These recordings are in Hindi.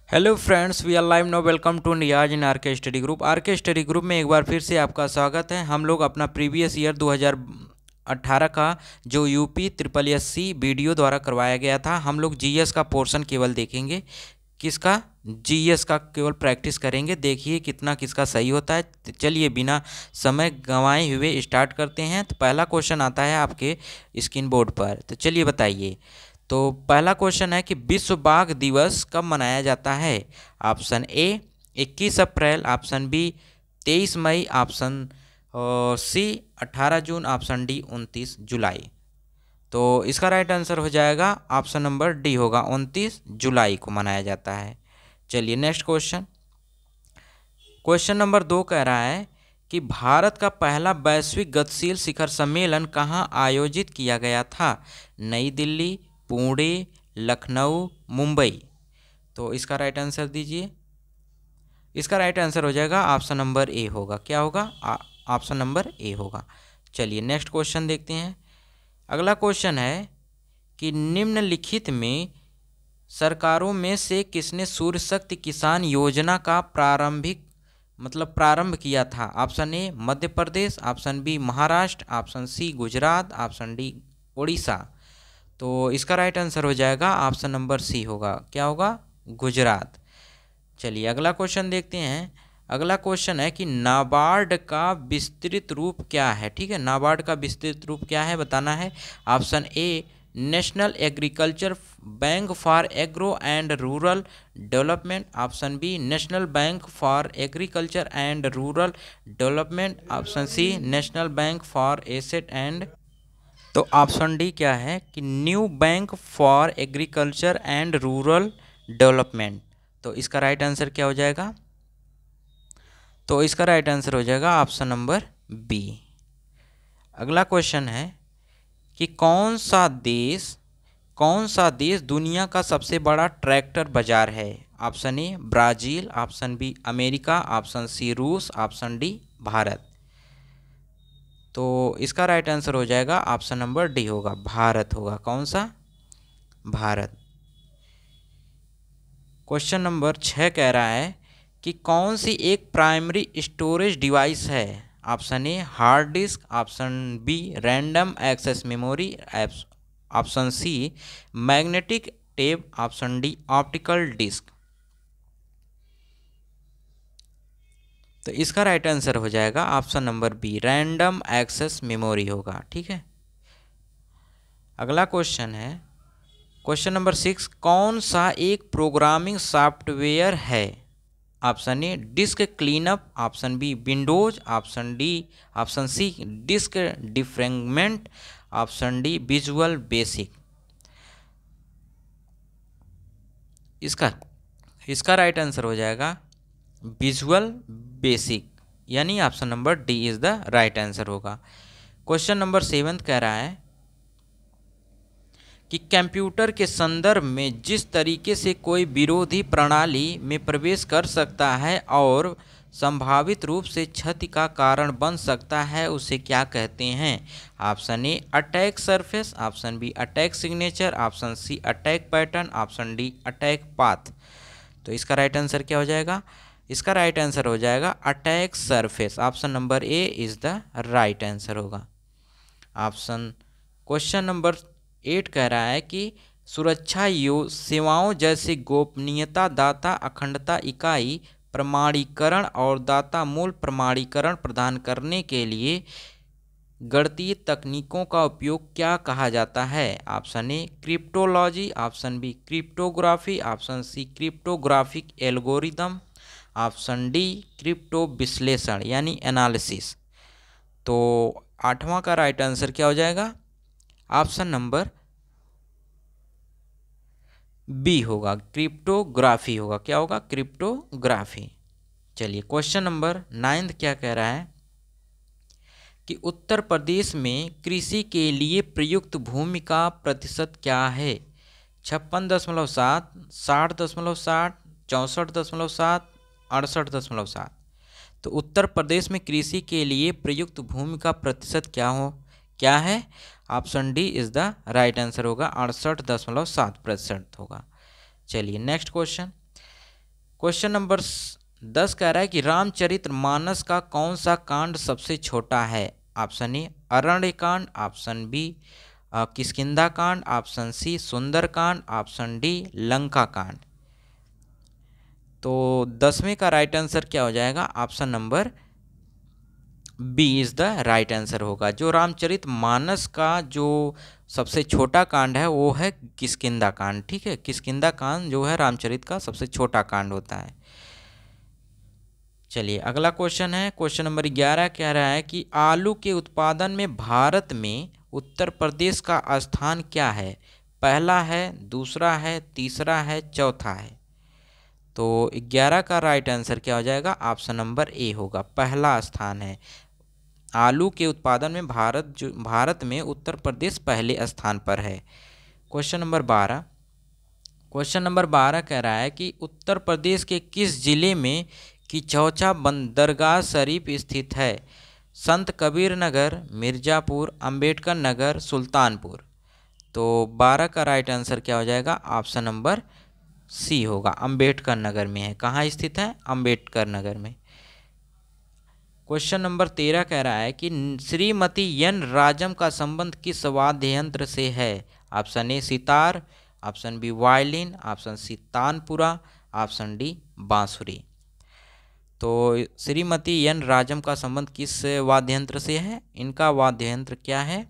Hello friends, we are live now. Welcome to Niyaz in R K study group. R K study group में एक बार फिर से आपका स्वागत है। हम लोग अपना प्रीवियस ईयर 2018 का जो UP triple S C video द्वारा करवाया गया था, हम लोग जीएस का पोर्शन केवल देखेंगे। किसका? जीएस का केवल प्रैक्टिस करेंगे। देखिए कितना किसका सही होता है। तो चलिए बिना समय गंवाए हुए स्टार्ट करते हैं। तो पहला क्वेश्चन आता है आपके स्क्रीन बोर्ड पर। तो चलिए बताइए। तो पहला क्वेश्चन है कि विश्व बाघ दिवस कब मनाया जाता है? ऑप्शन ए 21 अप्रैल, ऑप्शन बी 23 मई, ऑप्शन सी 18 जून, ऑप्शन डी 29 जुलाई। तो इसका राइट आंसर हो जाएगा ऑप्शन नंबर डी होगा, 29 जुलाई को मनाया जाता है। चलिए नेक्स्ट क्वेश्चन। क्वेश्चन नंबर 2 कह रहा है कि भारत का पहला वैश्विक गतिशील शिखर सम्मेलन कहाँ आयोजित किया गया था? नई दिल्ली, पुणे, लखनऊ, मुंबई। तो इसका राइट आंसर दीजिए। इसका राइट आंसर हो जाएगा ऑप्शन नंबर ए होगा। क्या होगा? ऑप्शन नंबर ए होगा। चलिए नेक्स्ट क्वेश्चन देखते हैं। अगला क्वेश्चन है कि निम्नलिखित में सरकारों में से किसने सूर्य शक्ति किसान योजना का प्रारंभ किया था? Option A Madhya Pradesh, option B Maharashtra, option C Gujarat, option D Orissa. तो इसका राइट आंसर हो जाएगा ऑप्शन नंबर सी होगा। क्या होगा? गुजरात। चलिए अगला क्वेश्चन देखते हैं। अगला क्वेश्चन है कि नाबार्ड का विस्तृत रूप क्या है? ठीक है, नाबार्ड का विस्तृत रूप क्या है बताना है। Option A national agriculture bank for agro and rural development, option B national bank for agriculture and rural development, option C national bank for asset and. तो ऑप्शन डी क्या है कि new bank for agriculture and rural development. तो इसका राइट आंसर क्या हो जाएगा? तो इसका राइट आंसर हो जाएगा ऑप्शन नंबर बी। अगला क्वेश्चन है कि कौन सा देश दुनिया का सबसे बड़ा ट्रैक्टर बाजार है? Option A Brazil, option B America, option C रूस, ऑप्शन डी भारत। तो इसका राइट आंसर हो जाएगा ऑप्शन नंबर डी होगा, भारत होगा। कौन सा? भारत। क्वेश्चन नंबर 6 कह रहा है कि कौन सी एक प्राइमरी स्टोरेज डिवाइस है? Option A hard disk, option B random access memory, option C magnetic tape, option D optical disk. तो इसका राइट आंसर हो जाएगा option number B random access memory होगा। ठीक है। अगला क्वेश्चन है क्वेश्चन नंबर 6, कौन सा एक प्रोग्रामिंग सॉफ्टवेयर है? Option A disk cleanup, option B Windows, option C disk defragment, option D visual basic. इसका राइट आंसर हो जाएगा विजुअल बेसिक, यानी option number D is the right answer होगा। क्वेश्चन नंबर 7 कह रहा है कि कंप्यूटर के संदर्भ में जिस तरीके से कोई विरोधी प्रणाली में प्रवेश कर सकता है और संभावित रूप से क्षति का कारण बन सकता है, उसे क्या कहते हैं? Option A attack surface, option B attack signature, option C attack pattern, option D attack path. तो इसका राइट आंसर क्या हो जाएगा? इसका राइट आंसर हो जाएगा attack surface. Option number A is the right answer होगा। क्वेश्चन नंबर 8 कह रहा है कि सुरक्षा सेवाओं जैसे गोपनीयता, डाटा अखंडता, इकाई प्रमाणीकरण और डाटा मूल प्रमाणीकरण प्रदान करने के लिए गणितीय तकनीकों का उपयोग क्या कहा जाता है? Option A cryptology, option B cryptography, option C cryptographic algorithm, option D crypto विश्लेषण यानी एनालिसिस। तो 8वां का राइट आंसर क्या हो जाएगा? ऑप्शन नंबर बी होगा, क्रिप्टोग्राफी होगा। क्या होगा? क्रिप्टोग्राफी। चलिए क्वेश्चन नंबर 9 क्या कह रहा है कि उत्तर प्रदेश में कृषि के लिए प्रयुक्त भूमि का प्रतिशत क्या है? 56.7, 60.7, 64.7, 68.7। तो उत्तर प्रदेश में कृषि के लिए प्रयुक्त भूमि का प्रतिशत क्या है? Option D is the right answer होगा, 68.7% होगा। चलिए नेक्स्ट क्वेश्चन। क्वेश्चन नंबर 10 कह रहा है कि रामचरितमानस का कौन सा कांड सबसे छोटा है? ऑप्शन ए अरण्य कांड, ऑप्शन बी किष्किंधा कांड, ऑप्शन सी सुंदर कांड, ऑप्शन डी लंका कांड। तो 10वें का राइट आंसर क्या हो जाएगा? Option number B is the right answer होगा। जो रामचरितमानस का जो सबसे छोटा कांड है वो है किष्किंधा कांड। ठीक है, किष्किंधा कांड जो है रामचरित का सबसे छोटा कांड होता है। चलिए अगला क्वेश्चन है, क्वेश्चन नंबर 11 कह रहा है कि आलू के उत्पादन में भारत में उत्तर प्रदेश का स्थान क्या है? पहला है, दूसरा है, तीसरा है, चौथा है। तो 11 का राइट आंसर क्या हो जाएगा? ऑप्शन नंबर ए होगा, पहला स्थान है। आलू के उत्पादन में भारत में उत्तर प्रदेश पहले स्थान पर है। क्वेश्चन नंबर 12, क्वेश्चन नंबर 12 कह रहा है कि उत्तर प्रदेश के किस जिले में किचौचा दरगाह शरीफ स्थित है? संत कबीर नगर, मिर्ज़ापुर, अंबेडकर नगर, सुल्तानपुर। तो 12 का राइट आंसर क्या हो जाएगा? ऑप्शन नंबर सी होगा, अंबेडकर नगर में है। कहाँ स्थित है? अंबेडकर नगर में। क्वेश्चन नंबर 13 कह रहा है कि श्रीमती एन राजम का संबंध किस वाद्य यंत्र से है? Option A sitar, option B violin, option C tanpura, option D bansuri. तो श्रीमती एन राजम का संबंध किस वाद्य यंत्र से है? इनका वाद्य यंत्र क्या है?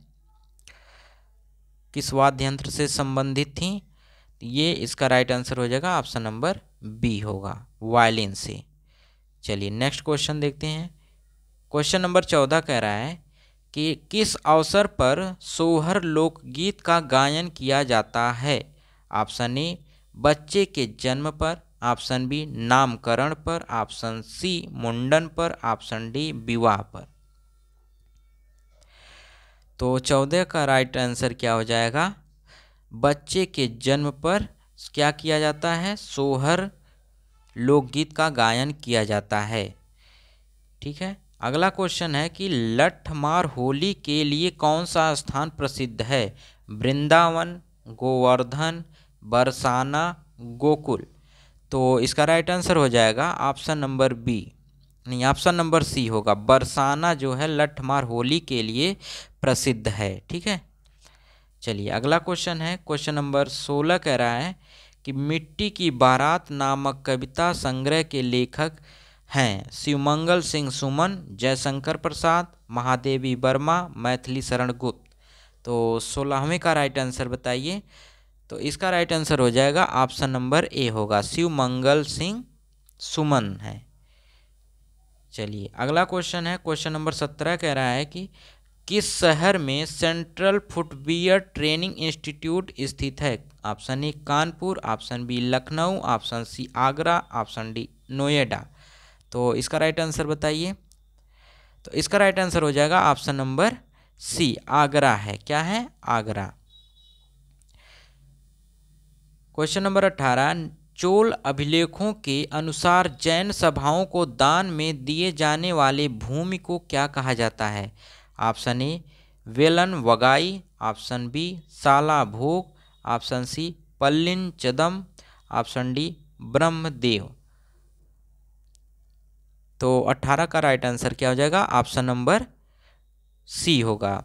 किस वाद्य यंत्र से संबंधित थी? ये इसका राइट आंसर हो जाएगा, ऑप्शन नंबर बी होगा, वायलिन से। चलिए नेक्स्ट क्वेश्चन देखते हैं। क्वेश्चन नंबर 14 कह रहा है कि किस अवसर पर सोहर लोकगीत का गायन किया जाता है? ऑप्शन ए बच्चे के जन्म पर, ऑप्शन बी नामकरण पर, ऑप्शन सी मुंडन पर, ऑप्शन डी विवाह पर। तो 14 का राइट आंसर क्या हो जाएगा? बच्चे के जन्म पर क्या किया जाता है? सोहर लोकगीत का गायन किया जाता है। ठीक है, अगला क्वेश्चन है कि लठमार होली के लिए कौन सा स्थान प्रसिद्ध है? वृंदावन, गोवर्धन, बरसाना, गोकुल। तो इसका राइट आंसर हो जाएगा ऑप्शन नंबर बी, नहीं ऑप्शन नंबर सी होगा, बरसाना जो है लठमार होली के लिए प्रसिद्ध है। ठीक है, चलिए अगला क्वेश्चन है, क्वेश्चन नंबर 16 कह रहा है कि मिट्टी की बारात नामक कविता संग्रह के लेखक हैं शिवमंगल सिंह सुमन, जयशंकर प्रसाद, महादेवी वर्मा, मैथिली शरण गुप्त। तो 16वें का राइट आंसर बताइए। तो इसका राइट आंसर हो जाएगा ऑप्शन नंबर ए होगा, शिवमंगल सिंह सुमन है। चलिए अगला क्वेश्चन है, क्वेश्चन नंबर 17 कह रहा है कि किस शहर में सेंट्रल फुटवियर ट्रेनिंग इंस्टीट्यूट स्थित है? Option A Kanpur, option B Lucknow, option C Agra, option D Noida. तो इसका राइट आंसर बताइए। तो इसका राइट आंसर हो जाएगा ऑप्शन नंबर सी, आगरा है। क्या है? आगरा। क्वेश्चन नंबर 18, चोल अभिलेखों के अनुसार जैन सभाओं को दान में दिए जाने वाले भूमि को क्या कहा जाता है? Option A Vellanvagai, option B Shalabhoga, option C Pallichchandam, option D Brahmadeya. तो 18 का राइट आंसर क्या हो जाएगा? ऑप्शन नंबर सी होगा,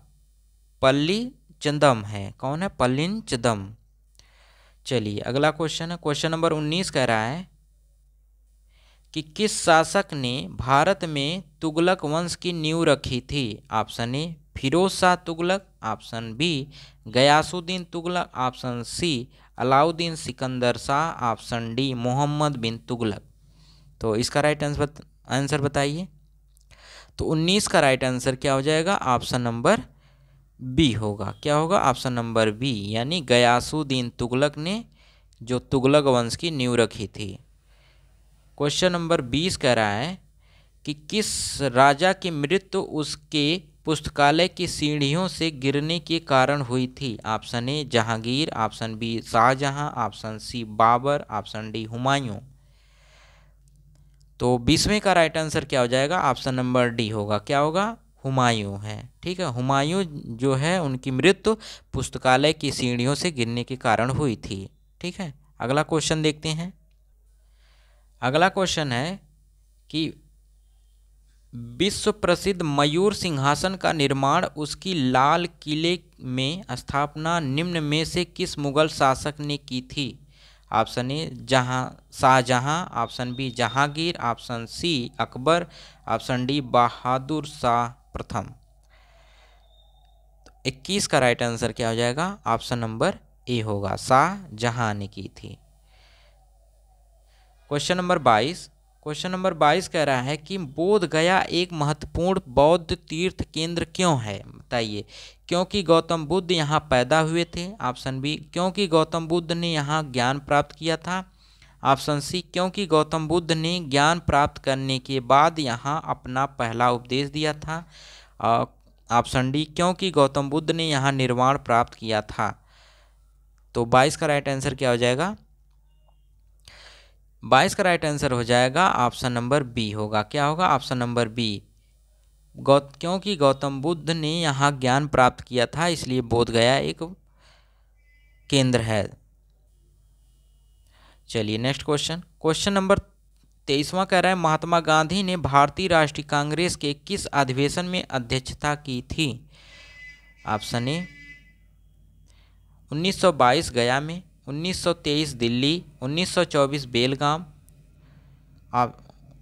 पल्ली चंदम है। कौन है? पल्लिन चदम। चलिए अगला क्वेश्चन है, क्वेश्चन नंबर 19 कह रहा है कि किस शासक ने भारत में तुगलक वंश की नींव रखी थी? Option A Firoz Shah Tughlaq, option B Ghiyasuddin Tughlaq, option C Alauddin Sikandar Shah, option D Muhammad bin Tughlaq. तो इसका राइट आंसर बताइए। तो 19 का राइट आंसर क्या हो जाएगा? ऑप्शन नंबर बी होगा। क्या होगा? ऑप्शन नंबर बी, यानी गयासुद्दीन तुगलक ने जो तुगलक वंश की नींव रखी थी। क्वेश्चन नंबर 20 कह रहा है कि किस राजा की मृत्यु उसके पुस्तकालय की सीढ़ियों से गिरने के कारण हुई थी? Option A Jahangir, option B Shahjahan, option C Babur, option D Humayun. तो 20वें का राइट आंसर क्या हो जाएगा? ऑप्शन नंबर डी होगा। क्या होगा? हुमायूं है। ठीक है, हुमायूं जो है उनकी मृत्यु पुस्तकालय की सीढ़ियों से गिरने के कारण हुई थी। ठीक है, अगला क्वेश्चन देखते हैं। अगला क्वेश्चन है कि विश्व प्रसिद्ध मयूर सिंहासन का निर्माण उसकी लाल किले में स्थापना निम्न में से किस मुगल शासक ने की थी? Option A Shahjahan, option B Jahangir, option C Akbar, option D Bahadur Shah प्रथम। 21 का राइट आंसर क्या हो जाएगा? ऑप्शन नंबर ए होगा, शाहजहां ने की थी। क्वेश्चन नंबर 22 कह रहा है कि बोध गया एक महत्वपूर्ण बौद्ध तीर्थ केंद्र क्यों है? बताइए। क्योंकि गौतम बुद्ध यहाँ पैदा हुए थे, ऑप्शन बी क्योंकि गौतम बुद्ध ने यहाँ ज्ञान प्राप्त किया था, ऑप्शन सी क्योंकि गौतम बुद्ध ने ज्ञान प्राप्त करने के बाद यहाँ अपना पहला उपदेश दिया था, ऑप्शन डी क्योंकि गौतम बुद्ध ने यहाँ निर्वाण प्राप्त किया था। तो 22 का राइट आंसर क्या हो जाएगा? 22 का राइट आंसर हो जाएगा ऑप्शन नंबर बी होगा। क्या होगा? Option number B. क्योंकि गौतम बुद्ध ने यहाँ ज्ञान प्राप्त किया था, इसलिए बोध गया एक केंद्र है। चलिए नेक्स्ट क्वेश्चन नंबर 23वां कह रहा है महात्मा गांधी ने भारतीय राष्ट्रीय कांग्रेस के किस अधिवेशन में अध्यक्षता की थी? ऑप्शन ए 1922 गया में, 1923 दिल्ली, 1924 बेलगाम,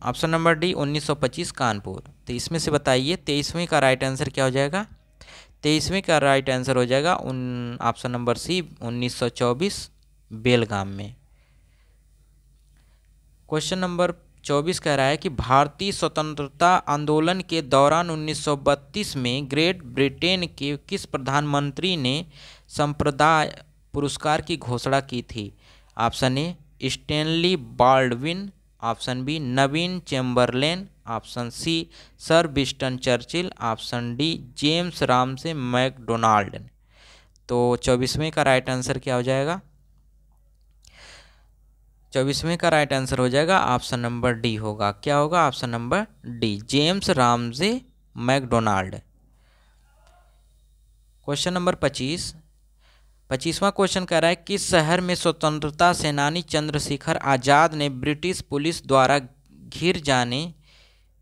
ऑप्शन नंबर डी 1925 कानपुर। तो इसमें से बताइए 23वें का राइट आंसर क्या हो जाएगा? 23वें का राइट आंसर हो जाएगा ऑप्शन नंबर सी 1924 बेलगाम में। क्वेश्चन नंबर 24 कह रहा है कि भारतीय स्वतंत्रता आंदोलन के दौरान 1932 में ग्रेट ब्रिटेन के किस प्रधानमंत्री ने संप्रदाय पुरस्कार की घोषणा की थी? Option A Stanley Baldwin, option B Neville Chamberlain, option C sir Winston Churchill, option D James Ramsay MacDonald. तो 24वें का राइट आंसर क्या हो जाएगा? 24वें का राइट आंसर हो जाएगा ऑप्शन नंबर डी होगा। क्या होगा? Option number D James Ramsay MacDonald. Question number 25वां क्वेश्चन कह रहा है किस शहर में स्वतंत्रता सेनानी चंद्रशेखर आजाद ने ब्रिटिश पुलिस द्वारा घिर जाने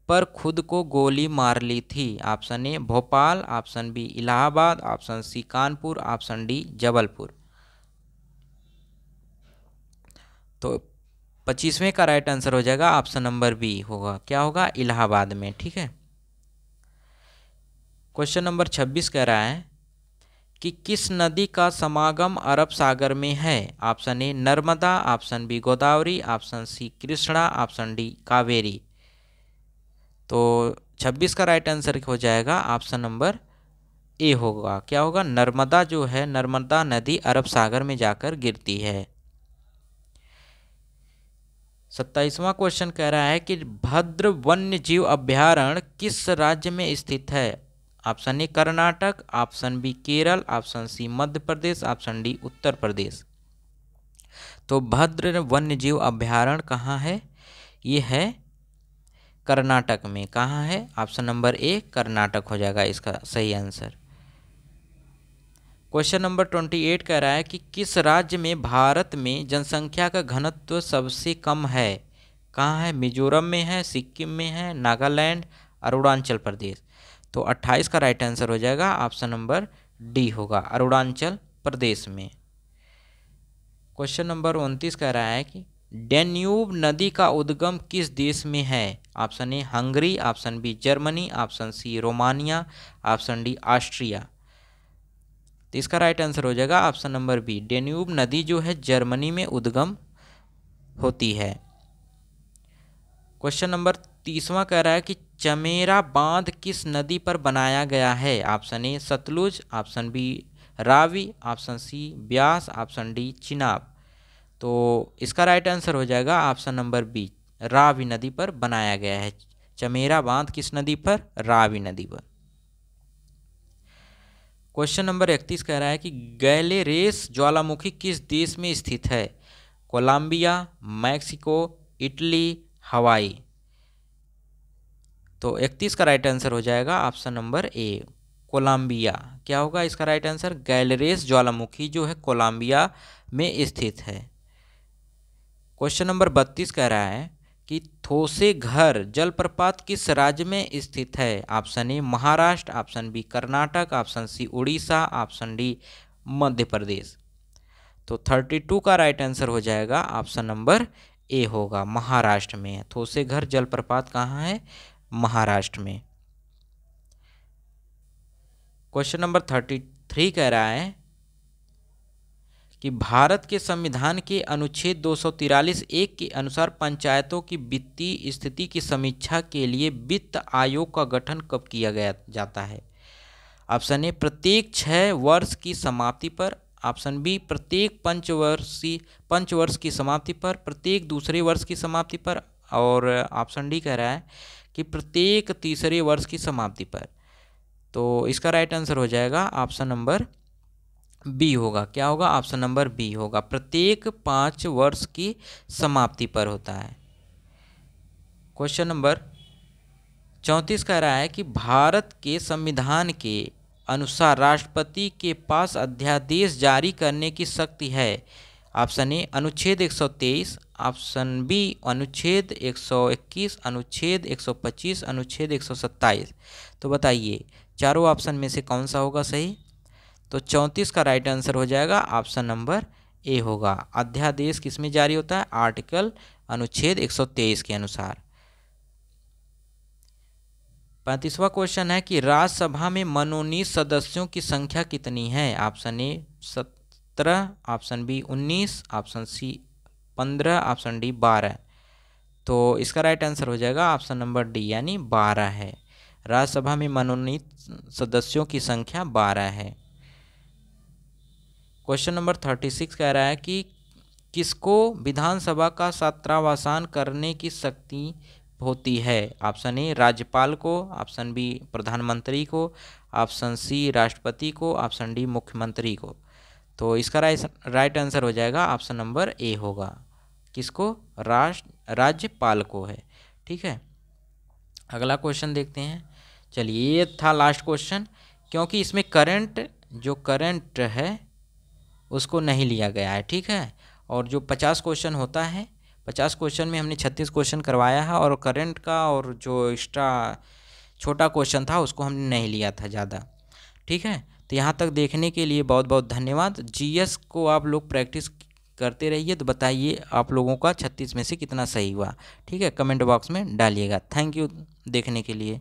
पर खुद को गोली मार ली थी? Option A Bhopal, option B Allahabad, option C Kanpur, option D Jabalpur. तो 25वें का राइट आंसर हो जाएगा ऑप्शन नंबर बी होगा। क्या होगा? इलाहाबाद में। ठीक है। क्वेश्चन नंबर 26 कह रहा है कि किस नदी का समागम अरब सागर में है? Option A Narmada, option B Godavari, option C Krishna, option D Kaveri. तो 26 का राइट आंसर हो जाएगा ऑप्शन नंबर ए होगा। क्या होगा? नर्मदा जो है, नर्मदा नदी अरब सागर में जाकर गिरती है। 27वां क्वेश्चन कह रहा है कि भद्र वन्य जीव अभयारण्य किस राज्य में स्थित है? Option A Karnataka, option B Kerala, option C Madhya Pradesh, option D Uttar Pradesh. तो भद्र वन्य जीव अभयारण्य कहाँ है? ये है कर्नाटक में। कहाँ है? ऑप्शन नंबर ए कर्नाटक हो जाएगा इसका सही आंसर। क्वेश्चन नंबर 28 कह रहा है कि किस राज्य में भारत में जनसंख्या का घनत्व सबसे कम है? कहाँ है? मिजोरम में है, सिक्किम में है, नागालैंड, अरुणाचल प्रदेश। तो 28 का राइट आंसर हो जाएगा ऑप्शन नंबर डी होगा, अरुणाचल प्रदेश में। क्वेश्चन नंबर 29 कह रहा है कि डैन्यूब नदी का उद्गम किस देश में है? Option A Hungary, option B Germany, option C Romania, option D Austria. तो इसका राइट आंसर हो जाएगा ऑप्शन नंबर बी। डैन्यूब नदी जो है जर्मनी में उद्गम होती है। क्वेश्चन नंबर 30वां कह रहा है कि चमेरा बांध किस नदी पर बनाया गया है? Option A Sutlej, option B Ravi, option C Beas, option D Chenab. तो इसका राइट आंसर हो जाएगा ऑप्शन नंबर बी, रावी नदी पर बनाया गया है। चमेरा बांध किस नदी पर? रावी नदी पर। क्वेश्चन नंबर 31 कह रहा है कि गैलेरेस ज्वालामुखी किस देश में स्थित है? कोलंबिया, मैक्सिको, इटली, हवाई। तो 31 का राइट आंसर हो जाएगा ऑप्शन नंबर ए कोलंबिया। क्या होगा इसका राइट आंसर? गैलेरेस ज्वालामुखी जो है कोलंबिया में स्थित है। क्वेश्चन नंबर 32 कह रहा है कि थोसे घर जलप्रपात किस राज्य में स्थित है? Option A Maharashtra, option B Karnataka, option C Orissa, option D Madhya Pradesh. तो 32 का राइट आंसर हो जाएगा ऑप्शन नंबर ए होगा, महाराष्ट्र में। थोसे घर जलप्रपात कहाँ है? महाराष्ट्र में। क्वेश्चन नंबर 33 कह रहा है कि भारत के संविधान के अनुच्छेद 243(1) के अनुसार पंचायतों की वित्तीय स्थिति की समीक्षा के लिए वित्त आयोग का गठन कब किया गया जाता है? ऑप्शन ए प्रत्येक 6 वर्ष की समाप्ति पर, ऑप्शन बी प्रत्येक पंचवर्ष की समाप्ति पर, प्रत्येक दूसरे वर्ष की समाप्ति पर, और ऑप्शन डी कह रहा है कि प्रत्येक तीसरे वर्ष की समाप्ति पर। तो इसका राइट आंसर हो जाएगा ऑप्शन नंबर बी होगा। क्या होगा? ऑप्शन नंबर बी होगा, प्रत्येक 5 वर्ष की समाप्ति पर होता है। क्वेश्चन नंबर 34 कह रहा है कि भारत के संविधान के अनुसार राष्ट्रपति के पास अध्यादेश जारी करने की शक्ति है। ऑप्शन ए अनुच्छेद 123, ऑप्शन बी अनुच्छेद 121, अनुच्छेद 125, अनुच्छेद 127। तो बताइए चारों ऑप्शन में से कौन सा होगा सही? तो 34 का राइट आंसर हो जाएगा ऑप्शन नंबर ए होगा। अध्यादेश किस में जारी होता है? आर्टिकल अनुच्छेद 123 के अनुसार। 35वां क्वेश्चन है कि राज्यसभा में मनोनीत सदस्यों की संख्या कितनी है? Option A 17, option B 19, option C 15, option D 12। तो इसका राइट आंसर हो जाएगा ऑप्शन नंबर डी यानी 12 है। राज्यसभा में मनोनीत सदस्यों की संख्या 12 है। क्वेश्चन नंबर 36 कह रहा है कि किसको विधानसभा का छात्रावासन करने की शक्ति होती है? ऑप्शन ए राज्यपाल को, ऑप्शन बी प्रधानमंत्री को, ऑप्शन सी राष्ट्रपति को, ऑप्शन डी मुख्यमंत्री को। तो इसका राइट आंसर हो जाएगा ऑप्शन नंबर ए होगा। किसको? राज्यपाल को है। ठीक है, अगला क्वेश्चन देखते हैं। चलिए ये था लास्ट क्वेश्चन, क्योंकि इसमें करंट है उसको नहीं लिया गया है। ठीक है, और जो 50 क्वेश्चन होता है, 50 क्वेश्चन में हमने 36 क्वेश्चन करवाया है, और करंट का और जो एक्स्ट्रा छोटा क्वेश्चन था उसको हमने नहीं लिया था ज़्यादा। ठीक है, तो यहाँ तक देखने के लिए बहुत बहुत धन्यवाद। जीएस को आप लोग प्रैक्टिस करते रहिए। तो बताइए आप लोगों का 36 में से कितना सही हुआ। ठीक है, कमेंट बॉक्स में डालिएगा। थैंक यू देखने के लिए।